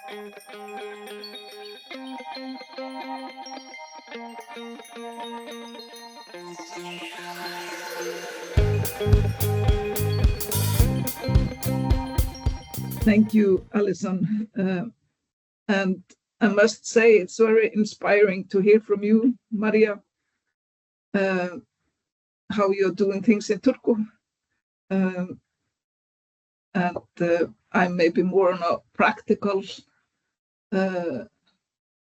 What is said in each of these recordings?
Thank you, Alison. And I must say it's very inspiring to hear from you, Maria, how you're doing things in Turku. I'm maybe more on a practical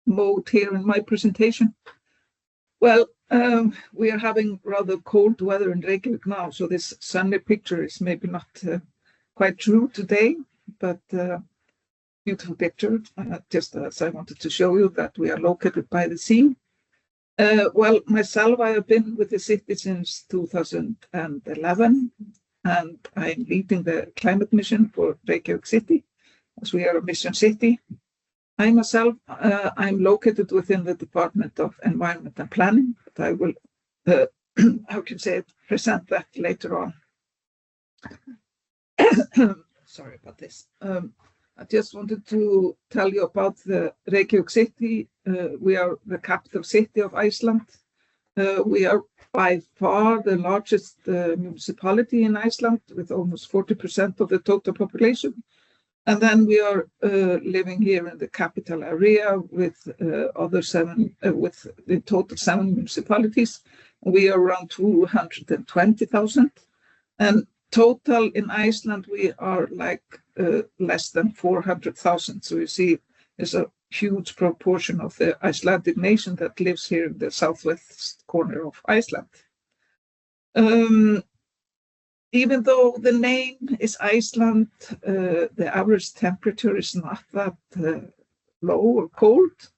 mode here in my presentation. Well, we are having rather cold weather in Reykjavík now, so this sunny picture is maybe not quite true today, but beautiful picture, just as I wanted to show you that we are located by the sea. Well, myself, I have been with the city since 2011, and I'm leading the climate mission for Reykjavík City, as we are a mission city. I myself, I'm located within the Department of Environment and Planning, but I will, how can I say it, present that later on. Sorry about this. I just wanted to tell you about the Reykjavík City. We are the capital city of Iceland. We are by far the largest municipality in Iceland, with almost 40% of the total population. And then we are living here in the capital area with with the total 7 municipalities. We are around 220,000. And total in Iceland, we are like less than 400,000. So you see, there's a huge proportion of the Icelandic nation that lives here in the southwest corner of Iceland. Even though the name is Iceland, the average temperature is not that low or cold.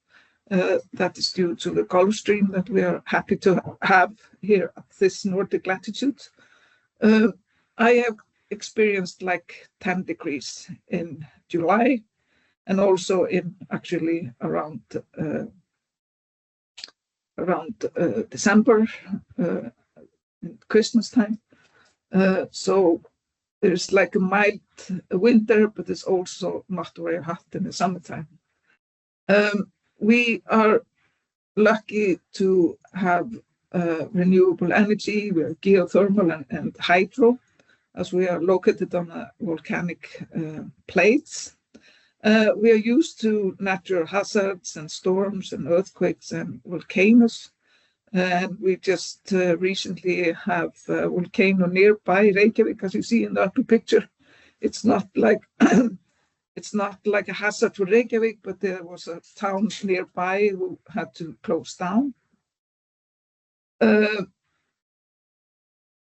That is due to the Gulf Stream that we are happy to have here at this Nordic latitude. I have experienced like 10 degrees in July, and also in actually around December, Christmas time. So there's like a mild winter, but it's also not very hot in the summertime. We are lucky to have renewable energy. We are geothermal and hydro, as we are located on a volcanic plates. We are used to natural hazards and storms and earthquakes and volcanoes. And we just recently have a volcano nearby Reykjavík, as you see in the upper picture. It's not like it's not like a hazard for Reykjavík, but there was a town nearby who had to close down.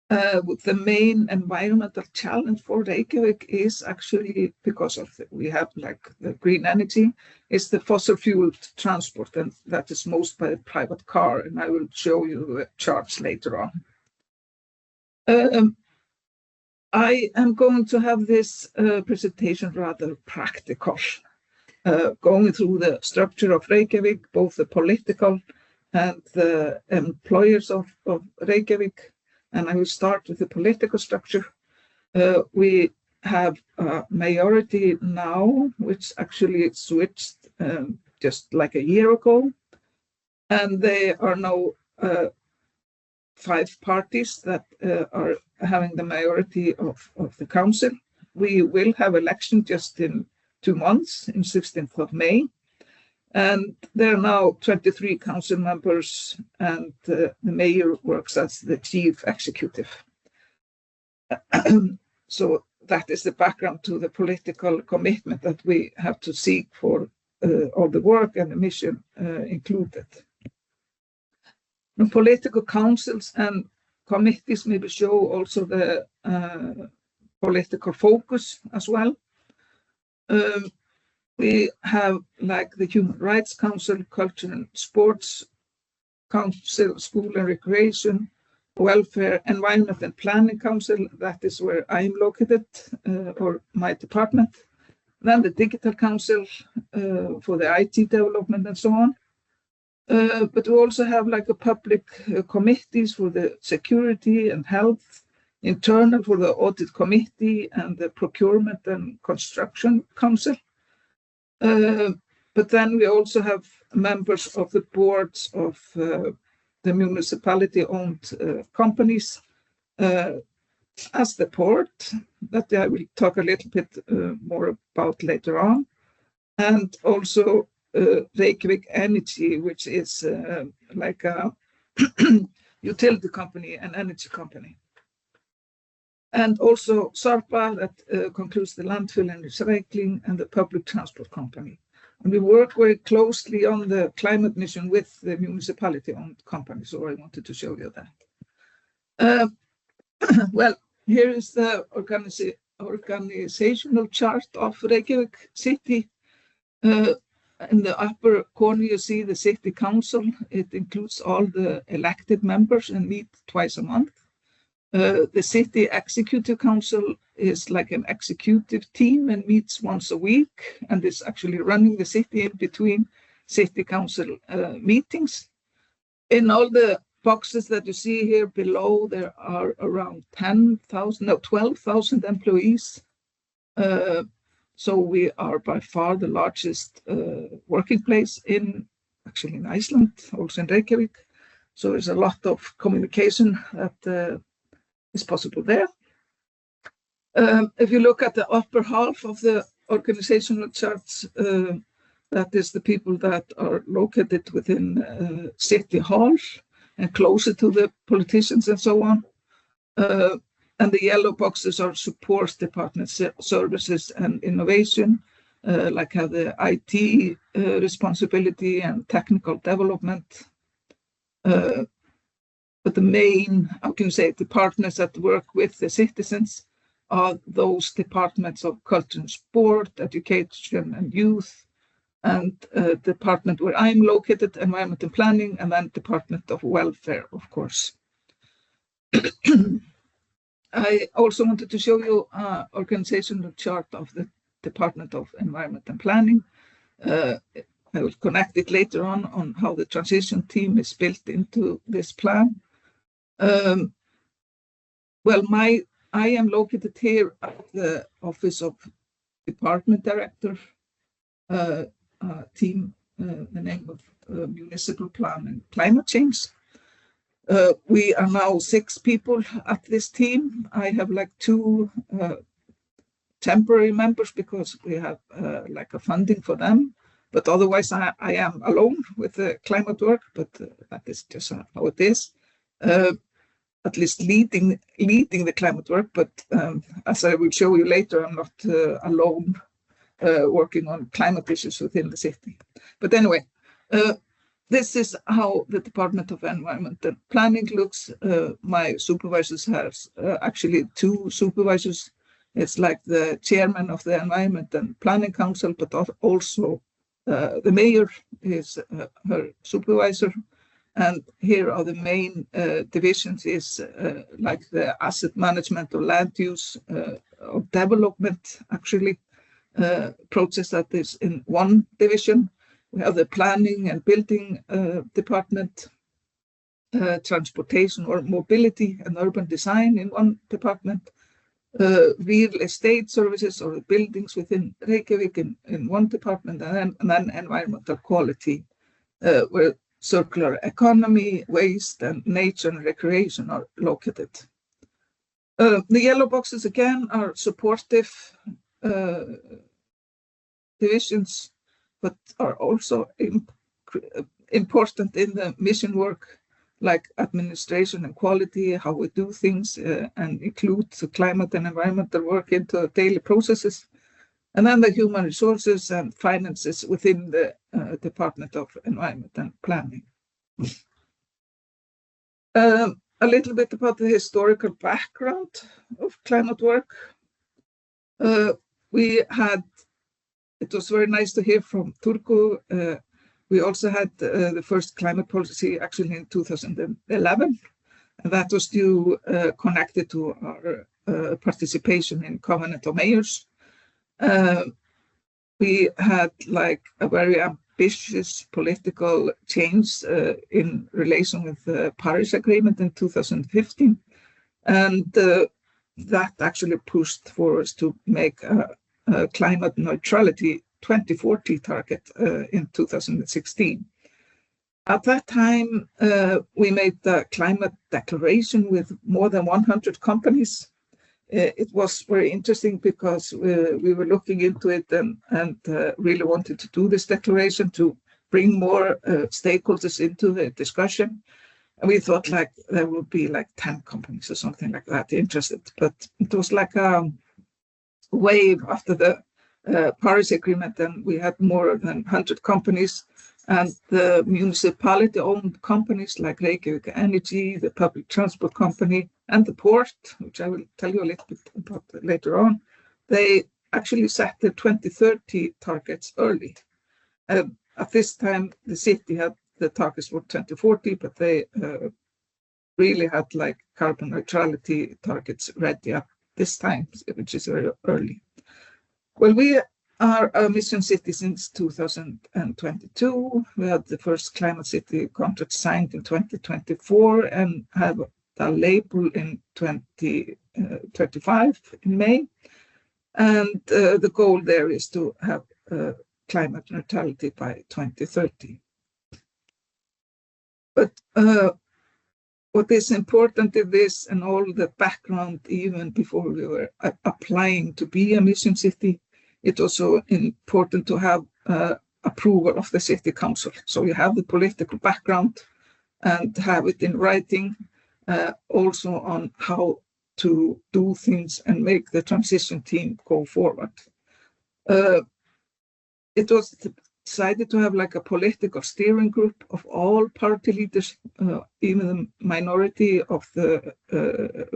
The main environmental challenge for Reykjavík is actually, because of we have like the green energy, is the fossil fuel transport, and that is most by the private car, and I will show you the charts later on. I am going to have this presentation rather practical, going through the structure of Reykjavík, both the political and the employers of Reykjavík. And I will start with the political structure. We have a majority now, which actually switched just like a year ago. And there are now 5 parties that are having the majority of the council. We will have election just in 2 months, in 16th of May. And there are now 23 council members, and the mayor works as the chief executive. So that is the background to the political commitment that we have to seek for all the work and the mission included. The political councils and committees maybe show also the political focus as well. We have like the Human Rights Council, Culture and Sports Council, School and Recreation, Welfare, Environment and Planning Council. That is where I'm located, or my department. Then the Digital Council for the IT development and so on. But we also have like a public committees for the security and health, internal for the audit committee, and the procurement and construction council. But then we also have members of the boards of the municipality-owned companies as the board, that I will talk a little bit more about later on, and also Reykjavík Energy, which is like a utility company, an energy company. And also SARPA, that concludes the landfill and recycling, and the public transport company. And we work very closely on the climate mission with the municipality-owned company, so I wanted to show you that. Well, here is the organizational chart of Reykjavík City. In the upper corner, you see the city council. It includes all the elected members and meet twice a month. The city executive council is like an executive team and meets once a week, and is actually running the city in between city council meetings. In all the boxes that you see here below, there are around 12,000 employees. So we are by far the largest working place in Iceland, also in Reykjavík. So there's a lot of communication that is possible there. If you look at the upper half of the organizational charts, that is the people that are located within City Hall and closer to the politicians and so on. And the yellow boxes are support department services and innovation, like have the IT responsibility and technical development. But the main, how can you say, departments that work with the citizens are those departments of culture and sport, education and youth, and department where I'm located, environment and planning, and then department of welfare, of course. I also wanted to show you an organizational chart of the Department of Environment and Planning. I will connect it later on how the transition team is built into this plan. Well, I am located here at the Office of Department Director team, the name of Municipal Plan and Climate Change. We are now 6 people at this team. I have like 2 temporary members because we have like a funding for them. But otherwise, I am alone with the climate work, but that is just how it is. At least leading the climate work, but as I will show you later, I'm not alone working on climate issues within the city. But anyway, this is how the Department of Environment and Planning looks. My supervisors have actually 2 supervisors. It's like the chairman of the Environment and Planning Council, but also the mayor is her supervisor. And here are the main divisions is like the asset management or land use or development, actually, process that is in one division. We have the planning and building department, transportation or mobility and urban design in one department, real estate services or buildings within Reykjavík in one department, and then environmental quality, where circular economy, waste, and nature and recreation are located. The yellow boxes again are supportive divisions, but are also important in the mission work, like administration and quality, how we do things, and include the climate and environmental work into daily processes. And then the human resources and finances within the Department of Environment and Planning. A little bit about the historical background of climate work. It was very nice to hear from Turku. We also had the first climate policy actually in 2011, and that was connected to our participation in Covenant of Mayors. We had like a very ambitious political change in relation with the Paris Agreement in 2015, and that actually pushed for us to make a climate neutrality 2040 target in 2016. At that time, we made the climate declaration with more than 100 companies. It was very interesting because we were looking into it and really wanted to do this declaration to bring more stakeholders into the discussion. And we thought like there would be like 10 companies or something like that interested, but it was like a wave after the Paris Agreement, and we had more than 100 companies, and the municipality-owned companies like Reykjavík Energy, the public transport company, and the port, which I will tell you a little bit about later on, they actually set the 2030 targets early. At this time, the city had the targets for 2040, but they really had like carbon neutrality targets ready at this time, which is very early. Well, we are a mission city since 2022. We had the first climate city contract signed in 2024 and have a label in 2035 in May. And the goal there is to have climate neutrality by 2030. But what is important in this and all the background, even before we were applying to be a mission city, it's also important to have approval of the city council. So you have the political background and have it in writing, also on how to do things and make the transition team go forward. It was decided to have like a political steering group of all party leaders, even the minority of the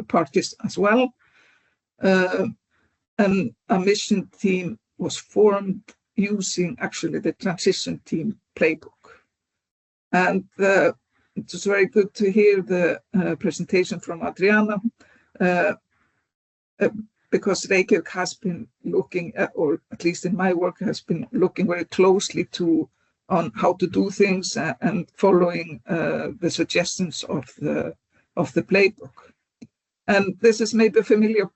parties as well. And a mission team was formed using actually the transition team playbook. And it was very good to hear the presentation from Adriana, because Reykjavík has been looking at, or at least in my work, has been looking very closely on how to do things and following the suggestions of the playbook. And this is maybe a familiar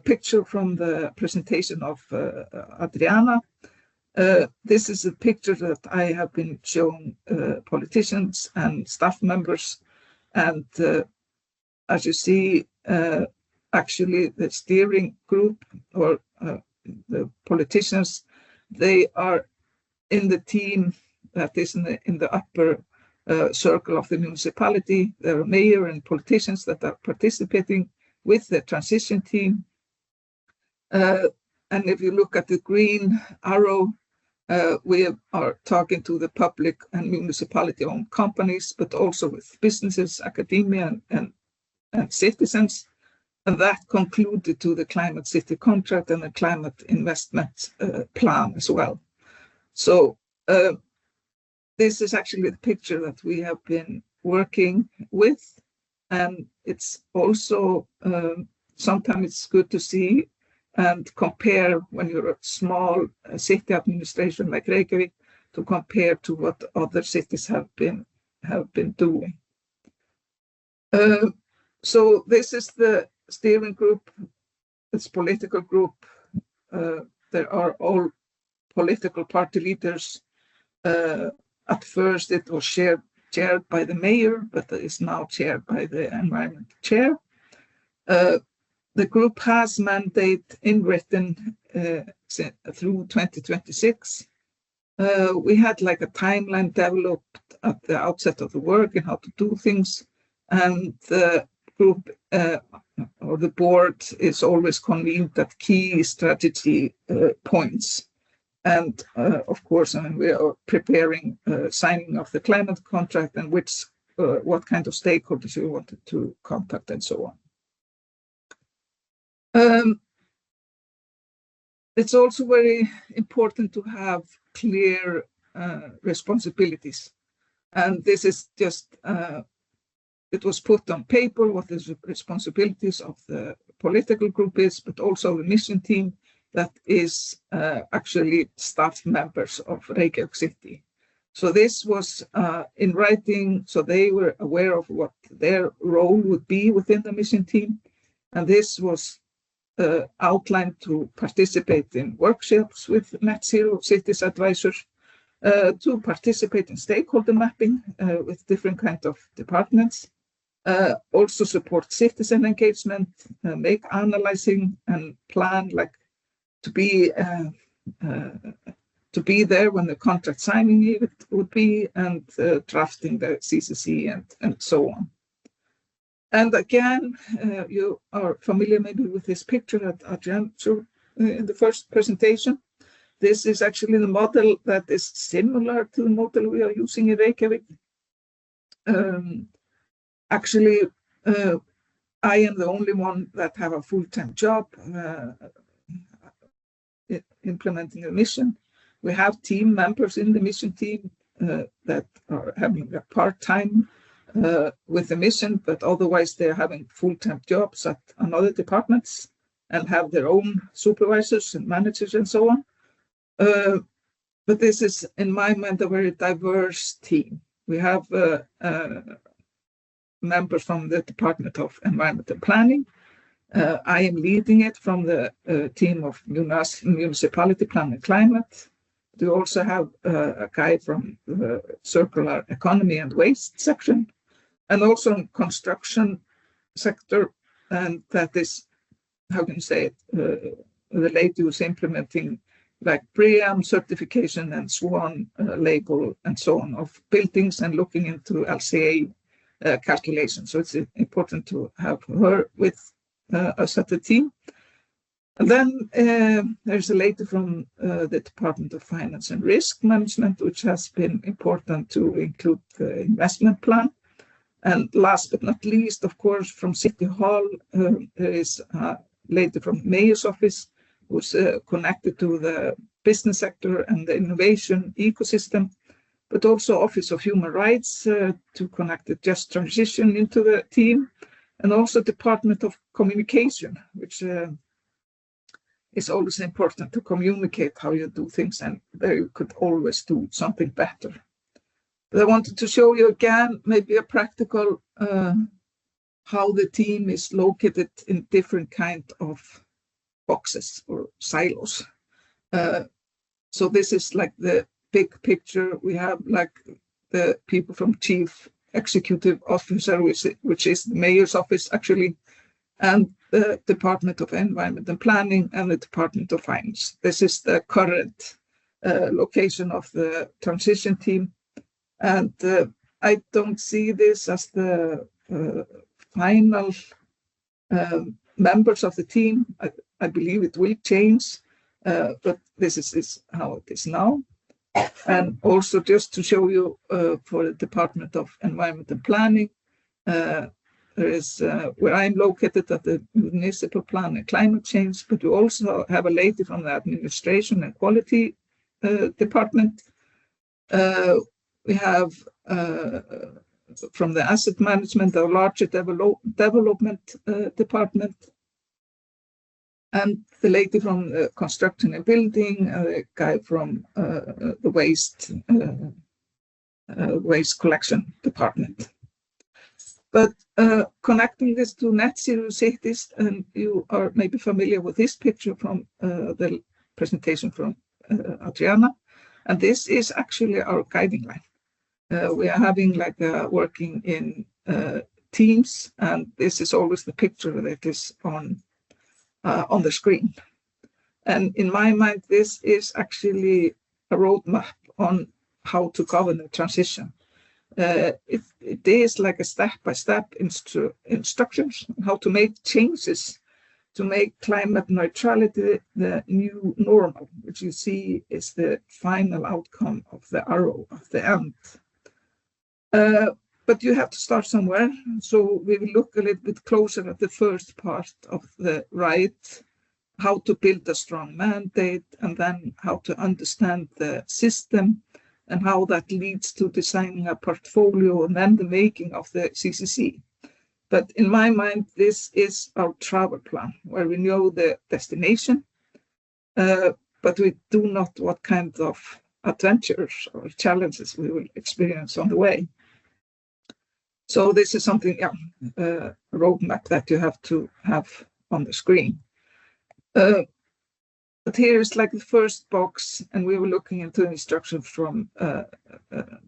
picture from the presentation of Adriana. This is a picture that I have been showing politicians and staff members. And as you see, actually the steering group or the politicians, they are in the team that is in the upper circle of the municipality. There are mayor and politicians that are participating with the transition team. And if you look at the green arrow, we are talking to the public and municipality-owned companies, but also with businesses, academia, and citizens. And that concluded to the climate city contract and the climate investment plan as well. So this is actually the picture that we have been working with. And it's also, sometimes it's good to see and compare when you're a small city administration like Reykjavík, to compare to what other cities have been doing. So this is the steering group, it's political group. There are all political party leaders. At first it was chaired by the mayor, but it is now chaired by the environment chair. The group has mandate in written through 2026. We had like a timeline developed at the outset of the work and how to do things. And the group or the board is always convened at key strategy points. And of course, I mean, we are preparing signing of the climate contract and what kind of stakeholders we wanted to contact and so on. It's also very important to have clear responsibilities. And this is just, it was put on paper what the responsibilities of the political group is, but also the mission team that is actually staff members of Reykjavík City. So this was in writing, so they were aware of what their role would be within the mission team. And this was outlined to participate in workshops with Net Zero Cities advisors, to participate in stakeholder mapping with different kinds of departments, also support citizen engagement, make analyzing and plan, like to be there when the contract signing event would be, and drafting the CCC and so on. And again, you are familiar maybe with this picture that Adrian showed in the first presentation. This is actually the model that is similar to the model we are using in Reykjavík. Actually, I am the only one that have a full-time job implementing a mission. We have team members in the mission team that are having a part-time with the mission, but otherwise they're having full-time jobs at another departments and have their own supervisors and managers and so on. But this is, in my mind, a very diverse team. We have members from the Department of Environmental Planning. I am leading it from the team of Municipality Plan and Climate. We also have a guy from the Circular Economy and Waste section, and also in construction sector, and that is, how can you say it, the lady who's implementing like BREEAM certification and SWAN label and so on of buildings, and looking into LCA calculations. So it's important to have her with us at the team. And then there's a lady from the Department of Finance and Risk Management, which has been important to include the investment plan. And last but not least, of course, from City Hall, there is a lady from Mayor's Office who's connected to the business sector and the innovation ecosystem, but also Office of Human Rights to connect the just transition into the team, and also Department of Communication, which is always important to communicate how you do things, and there you could always do something better. But I wanted to show you again, maybe a practical, how the team is located in different kind of boxes or silos. So this is like the big picture. We have like the people from Chief Executive Officer, which is the Mayor's Office actually, and the Department of Environment and Planning and the Department of Finance. This is the current location of the transition team. And I don't see this as the final members of the team. I believe it will change, but this is how it is now. And also just to show you for the Department of Environment and Planning, there is where I'm located at the Municipal Plan and Climate Change, but we also have a lady from the Administration and Quality Department. We have from the Asset Management, our larger development department, and the lady from the Construction and Building, the guy from the Waste Collection Department. But connecting this to Net Zero Cities, and you are maybe familiar with this picture from the presentation from Adriana, and this is actually our guiding line. We are having like working in teams, and this is always the picture that is on the screen. And in my mind, this is actually a roadmap on how to govern the transition. It is like a step-by-step instructions on how to make changes to make climate neutrality the new normal, which you see is the final outcome of the arrow of the end. But you have to start somewhere. So we will look a little bit closer at the first part of the right, how to build a strong mandate, and then how to understand the system and how that leads to designing a portfolio and then the making of the CCC. But in my mind, this is our travel plan, where we know the destination, but we do not what kind of adventures or challenges we will experience on the way. So this is something, a roadmap that you have to have on the screen. But here is like the first box, and we were looking into instructions from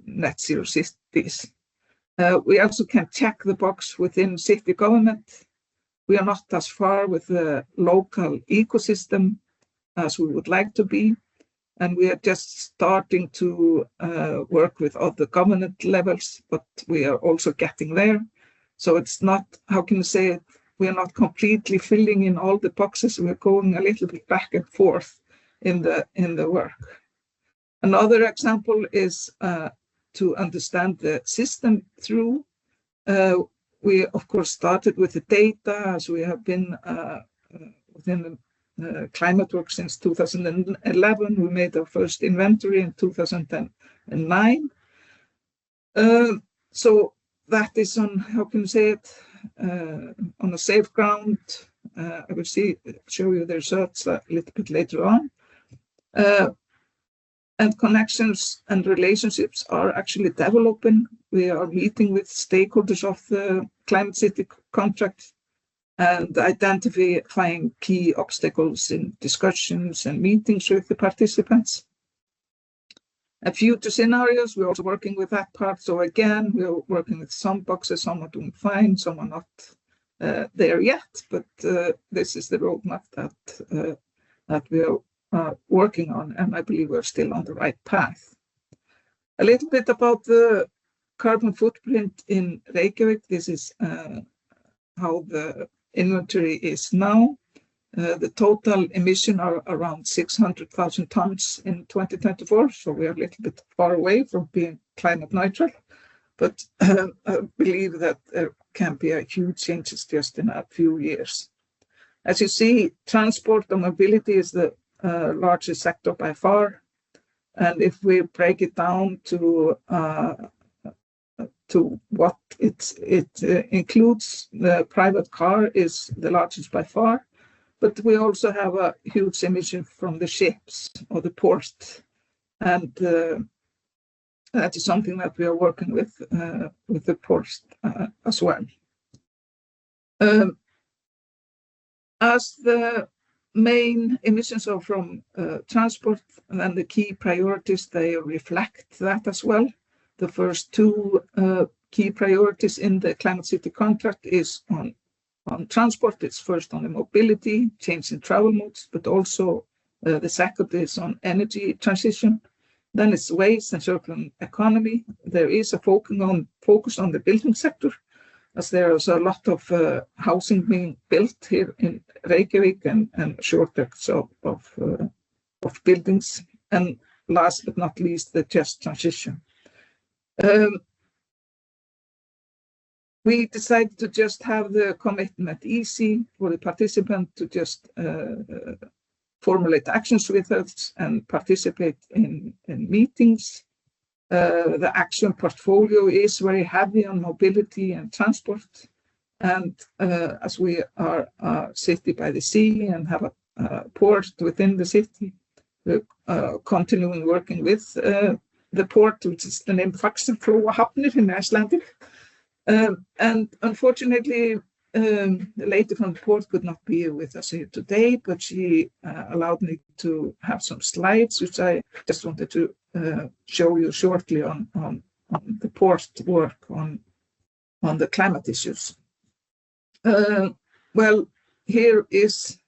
net zero cities. We also can check the box within city government. We are not as far with the local ecosystem as we would like to be, and we are just starting to work with other government levels, but we are also getting there. So it's not, how can you say it, we are not completely filling in all the boxes. We're going a little bit back and forth in the work. Another example is to understand the system through. We, of course, started with the data, as we have been within the climate work since 2011. We made our first inventory in 2009. So that is on, how can you say it, on a safe ground. I will show you the results a little bit later on. And connections and relationships are actually developing. We are meeting with stakeholders of the Climate City contract and identifying key obstacles in discussions and meetings with the participants. And future scenarios, we're also working with that part. So again, we're working with some boxes, some are doing fine, some are not there yet, but this is the roadmap that we are working on, and I believe we're still on the right path. A little bit about the carbon footprint in Reykjavík. This is how the inventory is now. The total emission are around 600,000 tons in 2024, so we are a little bit far away from being climate neutral, but I believe that there can be a huge changes just in a few years. As you see, transport and mobility is the largest sector by far, and if we break it down to what it includes, the private car is the largest by far. But we also have a huge emission from the ships or the port, and that is something that we are working with the port as well. As the main emissions are from transport, and then the key priorities, they reflect that as well. The first two key priorities in the Climate City contract is on transport. It's first on the mobility, change in travel modes, but also the second is on energy transition. Then it's waste and circular economy. There is a focus on the building sector, as there is a lot of housing being built here in Reykjavík and shortage of buildings. And last but not least, the just transition. We decided to just have the commitment easy for the participant to just formulate actions with us and participate in meetings. The action portfolio is very heavy on mobility and transport. And as we are a city by the sea and have a port within the city, we're continuing working with the port, which is the name Hrönn Hrafnsdóttir in Icelandic. And unfortunately, the lady from the port could not be with us here today, but she allowed me to have some slides, which I just wanted to show you shortly on the port work on the climate issues. Well, here is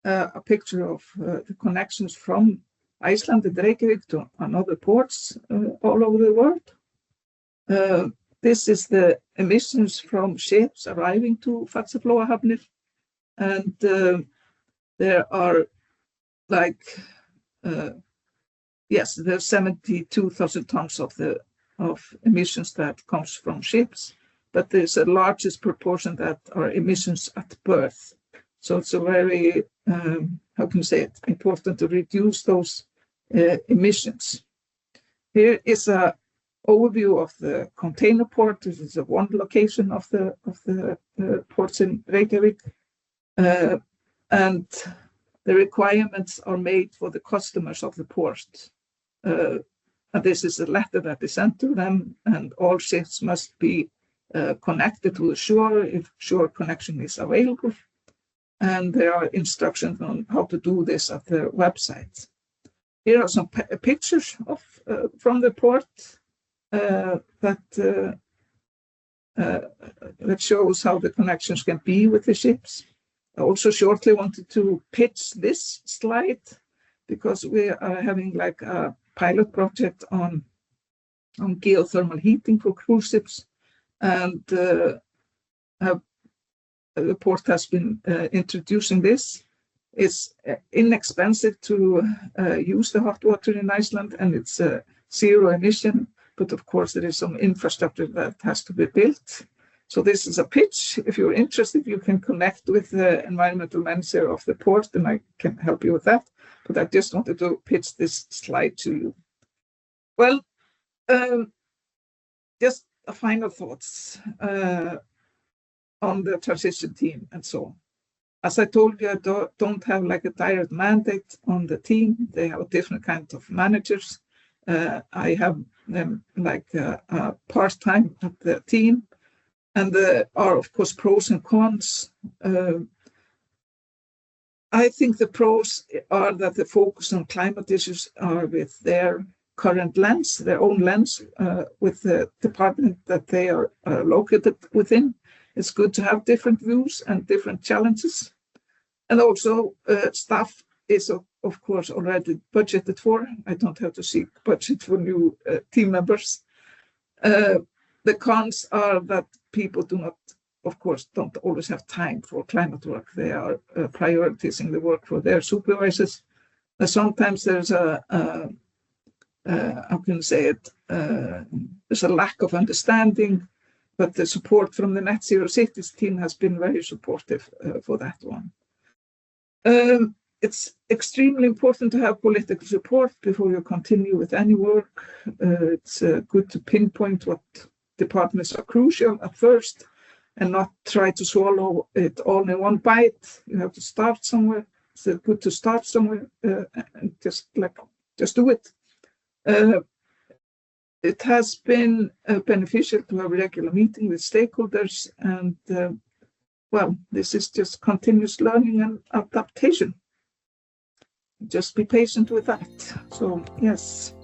a picture of the connections from Iceland and Reykjavík to another ports all over the world. This is the emissions from ships arriving to Faxaflóahafnir, and there are like, yes, there's 72,000 tons of emissions that comes from ships, but there's a largest proportion that are emissions at berth. So it's a very, how can you say it, important to reduce those emissions. Here is a overview of the container port. This is one location of the ports in Reykjavík, and the requirements are made for the customers of the port. And this is a letter that is sent to them, and all ships must be connected to the shore if shore connection is available. and there are instructions on how to do this at the website. Here are some pictures of from the port that shows how the connections can be with the ships. I also shortly wanted to pitch this slide because we are having like a pilot project on geothermal heating for cruise ships, and the port has been introducing this. It's inexpensive to use the hot water in Iceland, and it's zero emission, but of course there is some infrastructure that has to be built. So this is a pitch. If you're interested, you can connect with the environmental manager of the port, and I can help you with that. But I just wanted to pitch this slide to you. Well, just a final thoughts on the transition team and so on. As I told you, I don't have like a direct mandate on the team. They have a different kind of managers. I have them like a part-time at the team, and there are of course pros and cons. I think the pros are that the focus on climate issues are with their current lens, their own lens, with the department that they are located within. It's good to have different views and different challenges. And also staff is of course already budgeted for. I don't have to seek budget for new team members. The cons are that people do not, of course, don't always have time for climate work. They are prioritizing the work for their supervisors. Sometimes there's how can I say it, there's a lack of understanding, but the support from the Net Zero Cities team has been very supportive for that one. It's extremely important to have political support before you continue with any work. It's good to pinpoint what departments are crucial at first and not try to swallow it all in one bite. You have to start somewhere. It's good to start somewhere and just do it. It has been beneficial to have a regular meeting with stakeholders, and well, this is just continuous learning and adaptation. Just be patient with that. So, yes.